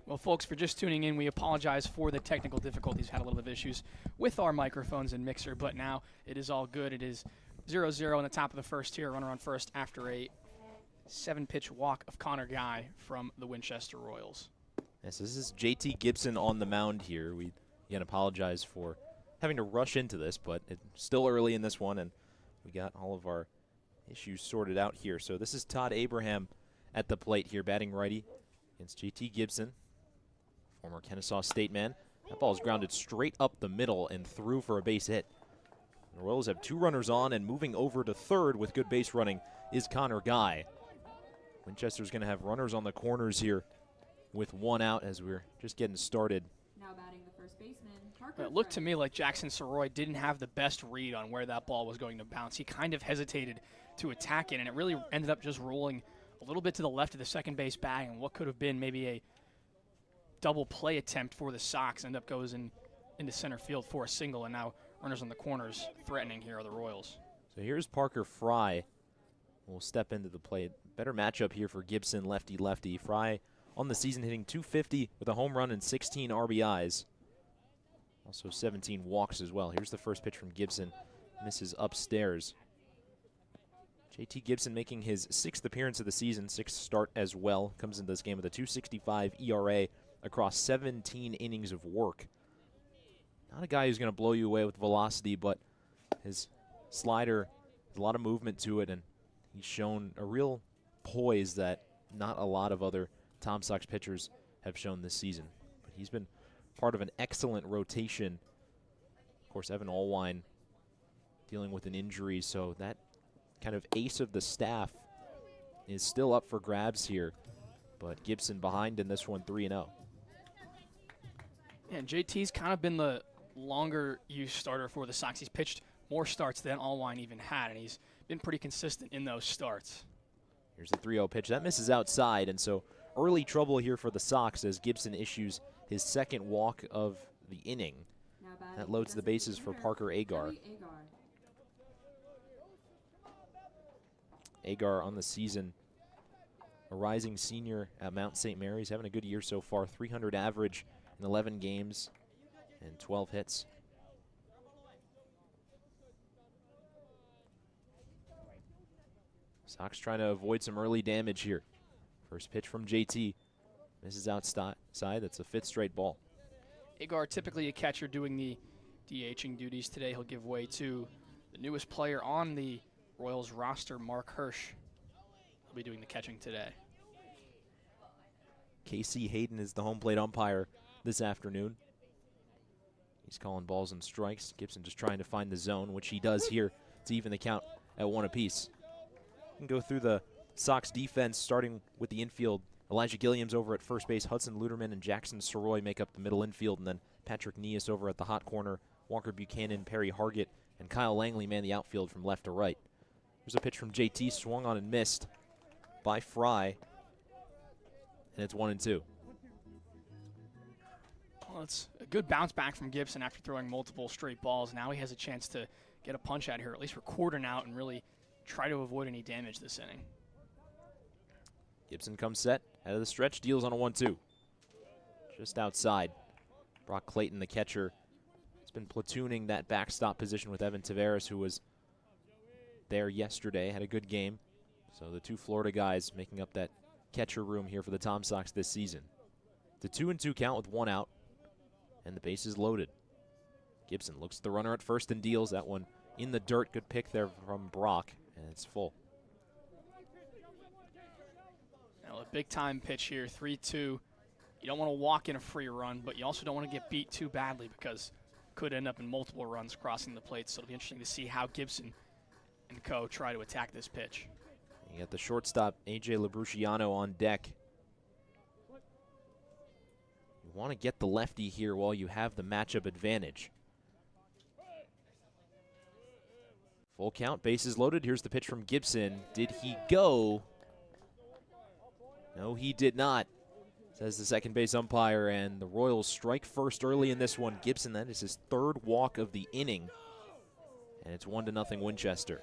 Well, folks, for just tuning in, we apologize for the technical difficulties. Had a little bit of issues with our microphones and mixer, but now it is all good. It is 0-0 in the top of the first here. Runner on first after a 7-pitch walk of Connor Guy from the Winchester Royals. Yes, this is JT Gibson on the mound here. We again apologize for having to rush into this, but it's still early in this one, and we got all of our issues sorted out here. So this is Todd Abraham at the plate here, batting righty against JT Gibson, former Kennesaw State man. That ball is grounded straight up the middle and through for a base hit. The Royals have 2 runners on, and moving over to third with good base running is Connor Guy. Winchester's going to have runners on the corners here with 1 out as we're just getting started. Now batting the first baseman, Parker. It looked to me like Jackson Soroy didn't have the best read on where that ball was going to bounce. He kind of hesitated to attack it, and it really ended up just rolling a little bit to the left of the second base bag, and what could have been maybe a double play attempt for the Sox ended up goes into center field for a single, and now runners on the corners threatening here are the Royals. So here's Parker Fry. Will step into the plate. Better matchup here for Gibson, lefty-lefty. Fry on the season hitting .250 with a home run and 16 RBIs. Also 17 walks as well. Here's the first pitch from Gibson. Misses upstairs. JT Gibson making his 6th appearance of the season, 6th start as well. Comes into this game with a .265 ERA across 17 innings of work. Not a guy who's going to blow you away with velocity, but his slider has a lot of movement to it, and he's shown a real poise that not a lot of other Tom Sox pitchers have shown this season. But he's been part of an excellent rotation. Of course, Evan Allwine dealing with an injury, so that kind of ace of the staff is still up for grabs here. But Gibson behind in this one, 3-0. And JT's kind of been the longer use starter for the Sox. He's pitched more starts than Allwine even had, and he's been pretty consistent in those starts. Here's the 3-0 pitch. That misses outside, and so early trouble here for the Sox as Gibson issues his 2nd walk of the inning. That loads the bases for Parker Agar. Agar on the season, a rising senior at Mount St. Mary's, having a good year so far. 300 average in 11 games and 12 hits. Sox trying to avoid some early damage here. First pitch from JT. Misses outside. That's a 5th straight ball. Agar, typically a catcher doing the DHing duties today. He'll give way to the newest player on the Royals roster, Mark Hirsch. He'll be doing the catching today. Casey Hayden is the home plate umpire this afternoon. He's calling balls and strikes. Gibson just trying to find the zone, which he does here to even the count at 1 apiece. We can go through the Sox defense, starting with the infield. Elijah Gilliam's over at first base. Hudson Luderman and Jackson Soroy make up the middle infield, and then Patrick Neas over at the hot corner. Walker Buchanan, Perry Hargett, and Kyle Langley man the outfield from left to right. There's a pitch from JT, swung on and missed by Fry, and it's 1-2. Well, it's a good bounce back from Gibson after throwing multiple straight balls. Now he has a chance to get a punch out here, at least record an out, and really try to avoid any damage this inning. Gibson comes set, out of the stretch, deals on a 1-2. Just outside. Brock Clayton, the catcher, has been platooning that backstop position with Evan Taveras, who was there yesterday, had a good game. So the 2 Florida guys making up that catcher room here for the Tom Sox this season. It's a 2-2 count with 1 out, and the base is loaded. Gibson looks at the runner at first and deals. That one in the dirt. Good pick there from Brock, and it's full. Now a big-time pitch here, 3-2. You don't want to walk in a free run, but you also don't want to get beat too badly because it could end up in multiple runs crossing the plate. So it'll be interesting to see how Gibson and co try to attack this pitch. You got the shortstop, A.J. Labruciano, on deck. You want to get the lefty here while you have the matchup advantage. Full count, bases loaded. Here's the pitch from Gibson. Did he go? No, he did not, says the second base umpire, and the Royals strike first early in this one. Gibson, that is his 3rd walk of the inning, and it's 1-0 Winchester.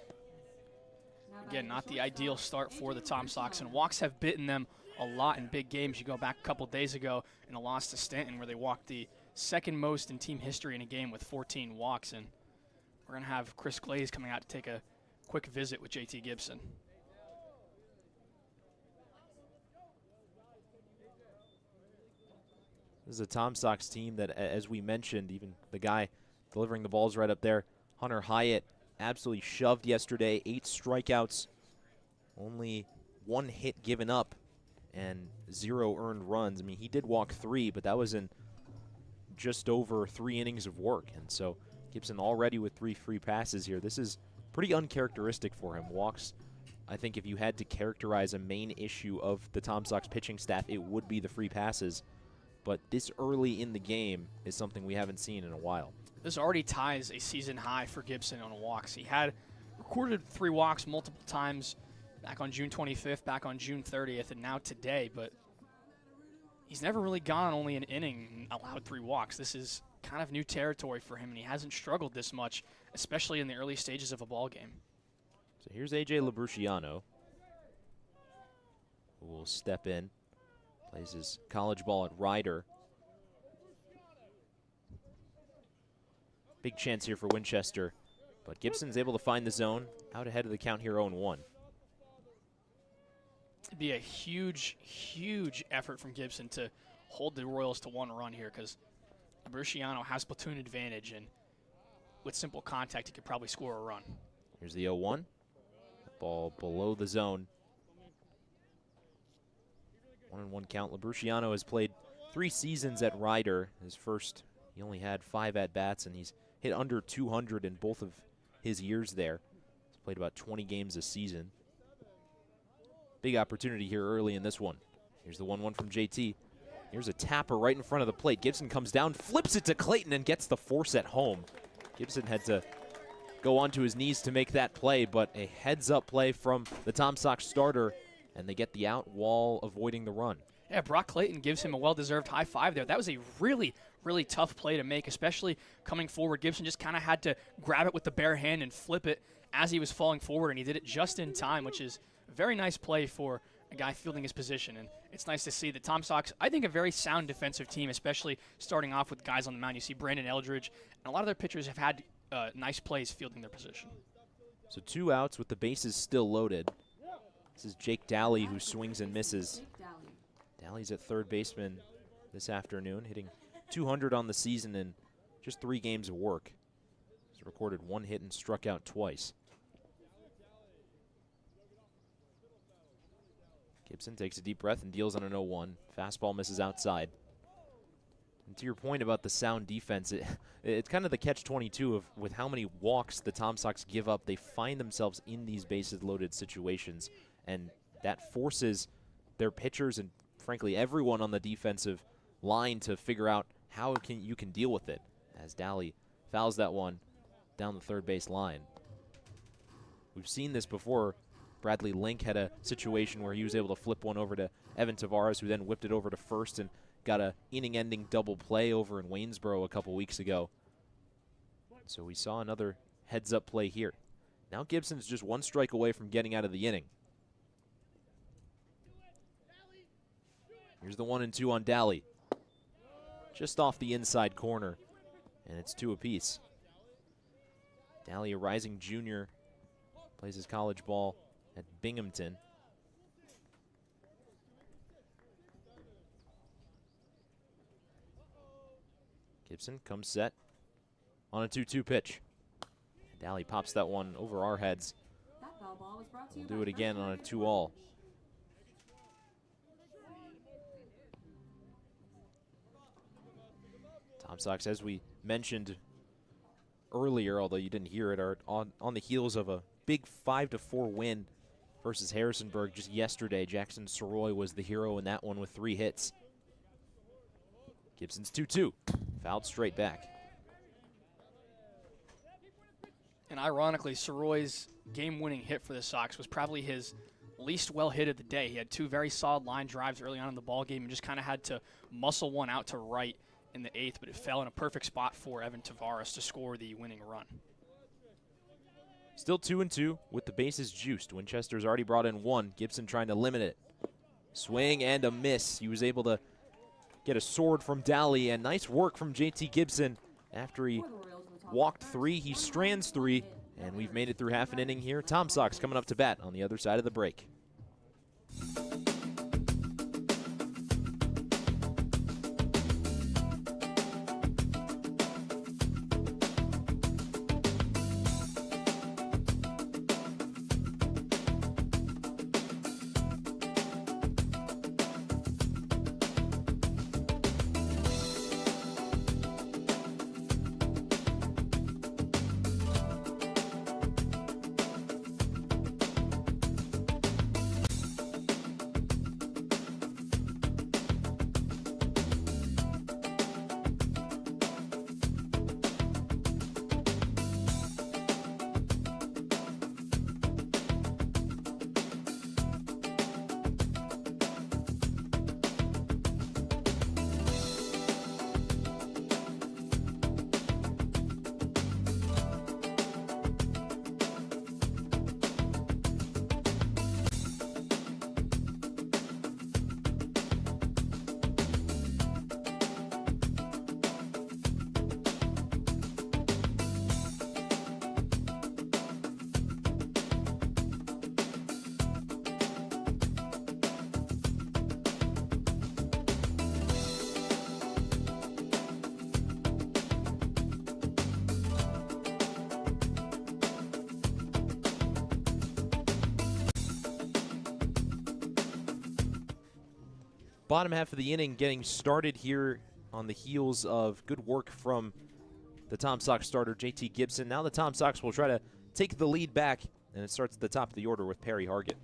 Again, not the ideal start for the Tom Sox, and walks have bitten them a lot in big games. You go back a couple days ago in a loss to Stanton where they walked the second most in team history in a game with 14 walks, and we're going to have Chris Glaze coming out to take a quick visit with JT Gibson. This is a Tom Sox team that, as we mentioned, even the guy delivering the balls right up there, Hunter Hyatt, absolutely shoved yesterday. 8 strikeouts, only 1 hit given up, and 0 earned runs. I mean, he did walk 3, but that was in just over 3 innings of work. And so Gibson already with 3 free passes here. This is pretty uncharacteristic for him. Walks, I think if you had to characterize a main issue of the Tom Sox pitching staff, it would be the free passes. But this early in the game is something we haven't seen in a while. This already ties a season high for Gibson on walks. He had recorded 3 walks multiple times back on June 25th, back on June 30th, and now today, but he's never really gone only an inning and allowed 3 walks. This is kind of new territory for him, and he hasn't struggled this much, especially in the early stages of a ball game. So here's A.J. Labruciano, who will step in, plays his college ball at Ryder. Big chance here for Winchester, but Gibson's able to find the zone, out ahead of the count here 0-1. It'd be a huge, huge effort from Gibson to hold the Royals to 1 run here because Labruciano has platoon advantage, and with simple contact, he could probably score a run. Here's the 0-1. Ball below the zone. 1-1 count. Labruciano has played 3 seasons at Ryder. His first, he only had 5 at-bats, and he's hit under 200 in both of his years there. He's played about 20 games a season. Big opportunity here early in this one. Here's the 1-1 from JT. Here's a tapper right in front of the plate. Gibson comes down, flips it to Clayton, and gets the force at home. Gibson had to go onto his knees to make that play, but a heads-up play from the Tom Sox starter, and they get the out while avoiding the run. Yeah, Brock Clayton gives him a well-deserved high five there. That was a really, really tough play to make, especially coming forward. Gibson just kind of had to grab it with the bare hand and flip it as he was falling forward, and he did it just in time, which is a very nice play for a guy fielding his position. And it's nice to see the Tom Sox, I think, a very sound defensive team, especially starting off with guys on the mound. You see Brandon Eldridge, and a lot of their pitchers have had nice plays fielding their position. So 2 outs with the bases still loaded. This is Jake Daly who swings and misses. Daly's at third baseman this afternoon, hitting 200 on the season in just 3 games of work. He's recorded 1 hit and struck out twice. Gibson takes a deep breath and deals on an 0-1. Fastball misses outside. And to your point about the sound defense, it's kind of the catch-22 of with how many walks the Tom Sox give up. They find themselves in these bases-loaded situations, and that forces their pitchers and, frankly, everyone on the defensive line to figure out how you can deal with it, as Daly fouls that one down the third base line. We've seen this before. Bradley Link had a situation where he was able to flip one over to Evan Tavares, who then whipped it over to first and got a inning-ending double play over in Waynesboro a couple weeks ago. So we saw another heads-up play here. Now Gibson's just 1 strike away from getting out of the inning. Here's the 1-2 on Daly. Just off the inside corner, and it's 2 apiece. Daly, a rising junior, plays his college ball at Binghamton. Gibson comes set on a 2-2 pitch. Daly pops that one over our heads. We'll do it again on a 2-all. Tom Sox, as we mentioned earlier, although you didn't hear it, are on the heels of a big 5-4 win versus Harrisonburg just yesterday. Jackson Soroy was the hero in that one with 3 hits. Gibson's 2-2, fouled straight back. And ironically, Soroy's game-winning hit for the Sox was probably his least well hit of the day. He had 2 very solid line drives early on in the ball game and just kind of had to muscle one out to right in the 8th, but it fell in a perfect spot for Evan Tavares to score the winning run. Still 2-2 with the bases juiced. Winchester's already brought in one. Gibson trying to limit it. Swing and a miss. He was able to get a sword from Dally, and nice work from JT Gibson. After he walked three, he strands three, and we've made it through half an inning here. Tom Sox coming up to bat on the other side of the break. Bottom half of the inning getting started here on the heels of good work from the Tom Sox starter, JT Gibson. Now the Tom Sox will try to take the lead back, and it starts at the top of the order with Perry Hargett.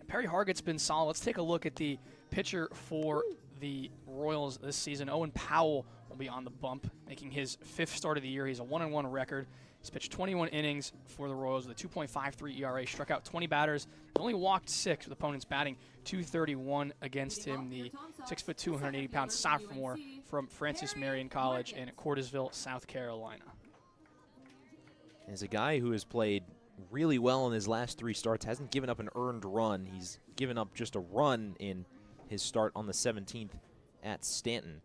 Perry Hargett's been solid. Let's take a look at the pitcher for the Royals this season. Owen Powell will be on the bump, making his 5th start of the year. He's a 1-1 record. He's pitched 21 innings for the Royals with a 2.53 ERA, struck out 20 batters, only walked 6 with opponents batting .231 against him. The 6'2", 180-pound sophomore from Francis Marion College in Charlottesville, South Carolina. As a guy who has played really well in his last 3 starts, hasn't given up an earned run. He's given up just a run in his start on the 17th at Stanton.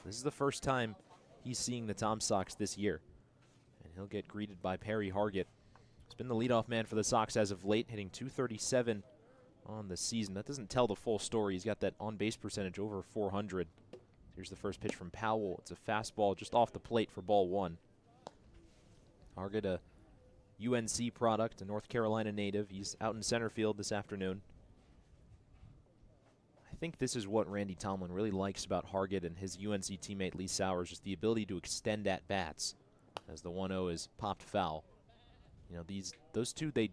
This is the first time he's seeing the Tom Sox this year. And he'll get greeted by Perry Hargett. He's been the leadoff man for the Sox as of late, hitting .237 on the season. That doesn't tell the full story. He's got that on-base percentage over 400. Here's the first pitch from Powell. It's a fastball just off the plate for ball 1. Hargett, a UNC product, a North Carolina native. He's out in center field this afternoon. I think this is what Randy Tomlin really likes about Hargett and his UNC teammate Lee Sowers, just the ability to extend at-bats as the 1-0 is popped foul. You know, those two, they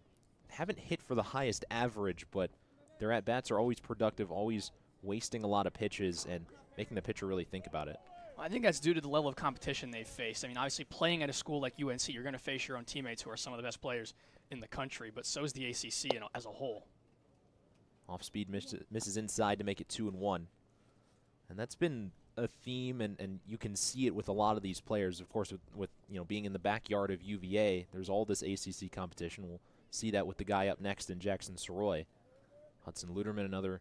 haven't hit for the highest average, but their at-bats are always productive, always wasting a lot of pitches and making the pitcher really think about it. I think that's due to the level of competition they've faced. I mean, obviously, playing at a school like UNC, you're going to face your own teammates who are some of the best players in the country, but so is the ACC as a whole. Off-speed misses inside to make it 2-1. And that's been a theme, and you can see it with a lot of these players. Of course, with being in the backyard of UVA, there's all this ACC competition. We'll see that with the guy up next in Jackson Soroy. Hudson Luderman, another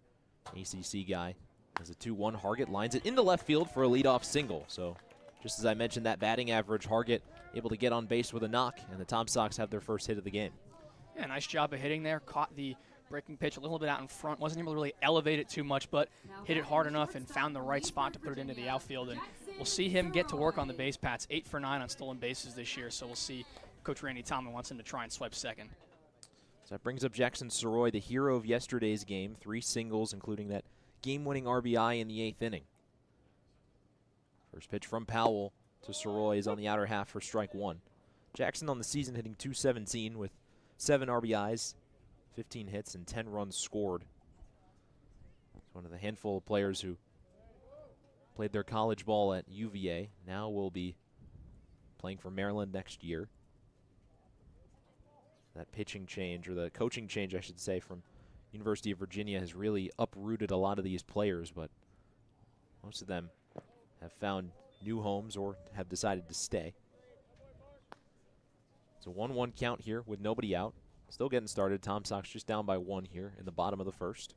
ACC guy. As a 2-1, Hargett lines it into left field for a leadoff single. So just as I mentioned, that batting average, Hargett able to get on base with a knock, and the Tom Sox have their first hit of the game. Yeah, nice job of hitting there. Caught the breaking pitch a little bit out in front. Wasn't able to really elevate it too much, but hit it hard enough and found the right spot to put it into the outfield. And we'll see him get to work on the base paths. 8 for 9 on stolen bases this year, so we'll see Coach Randy Tomlin wants him to try and swipe second. So that brings up Jackson Soroy, the hero of yesterday's game. 3 singles, including that game-winning RBI in the 8th inning. First pitch from Powell to Soroy is on the outer half for strike 1. Jackson on the season hitting .217 with 7 RBIs, 15 hits, and 10 runs scored. He's one of the handful of players who played their college ball at UVA. Now will be playing for Maryland next year. That pitching change, or the coaching change, I should say, from University of Virginia has really uprooted a lot of these players, but most of them have found new homes or have decided to stay. It's a 1-1 count here with nobody out. Still getting started. Tom Sox just down by 1 here in the bottom of the first.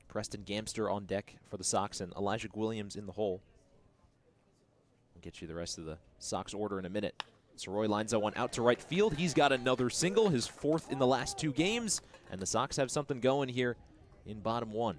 Preston Gamster on deck for the Sox and Elijah Williams in the hole. We'll get you the rest of the Sox order in a minute. Soroy lines that one out to right field. He's got another single, his 4th in the last 2 games. And the Sox have something going here in bottom 1.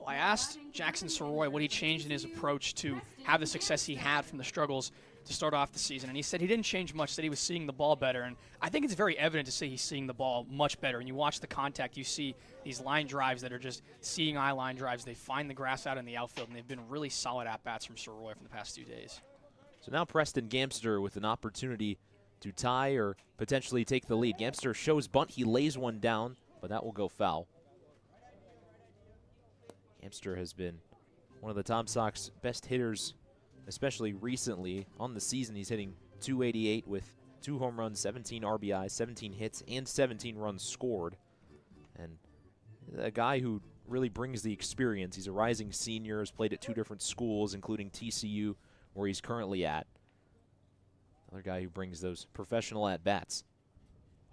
Well, I asked Jackson Soroy what he changed in his approach to have the success he had from the struggles to start off the season, and he said he didn't change much, said he was seeing the ball better, and I think it's very evident to say he's seeing the ball much better. And you watch the contact, you see these line drives that are just seeing eye line drives. They find the grass out in the outfield, and they've been really solid at-bats from Soroy from the past 2 days. So now Preston Gamster with an opportunity to tie or potentially take the lead. Gamster shows bunt, he lays one down, but that will go foul. Gamster has been one of the Tom Sox best hitters, especially recently. On the season, he's hitting .288 with 2 home runs, 17 RBIs, 17 hits, and 17 runs scored. And a guy who really brings the experience. He's a rising senior, has played at 2 different schools, including TCU, where he's currently at. Another guy who brings those professional at-bats.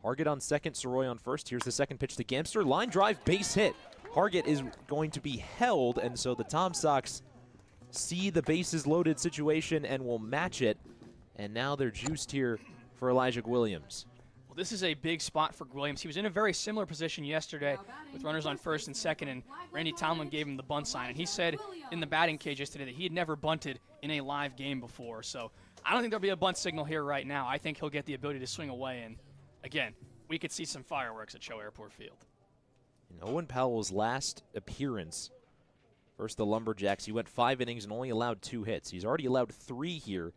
Hargett on second, Soroy on first. Here's the second pitch to Gamster. Line drive, base hit. Hargett is going to be held, and so the Tom Sox see the bases loaded situation and will match it. And now they're juiced here for Elijah Williams. Well, this is a big spot for Williams. He was in a very similar position yesterday with runners on first and second, and Randy Tomlin gave him the bunt sign. And he said in the batting cage yesterday that he had never bunted in a live game before. So I don't think there'll be a bunt signal here right now. I think he'll get the ability to swing away. And, again, we could see some fireworks at CHO Airport Field. In Owen Powell's last appearance versus the Lumberjacks, he went 5 innings and only allowed 2 hits. He's already allowed 3 here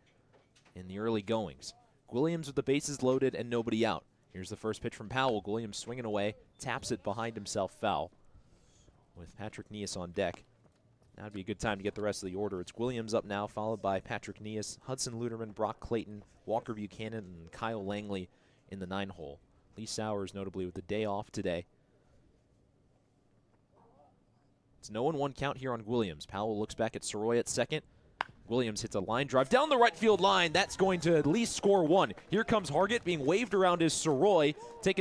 in the early goings. Williams with the bases loaded and nobody out. Here's the first pitch from Powell. Williams swinging away, taps it behind himself foul with Patrick Nias on deck. Now would be a good time to get the rest of the order. It's Williams up now, followed by Patrick Nias, Hudson Luderman, Brock Clayton, Walker Buchanan, and Kyle Langley in the 9-hole. Lee Sowers notably with the day off today. It's 0-1 count here on Williams. Powell looks back at Soroy at second. Williams hits a line drive down the right field line. That's going to at least score 1. Here comes Hargett being waved around as Soroy, taking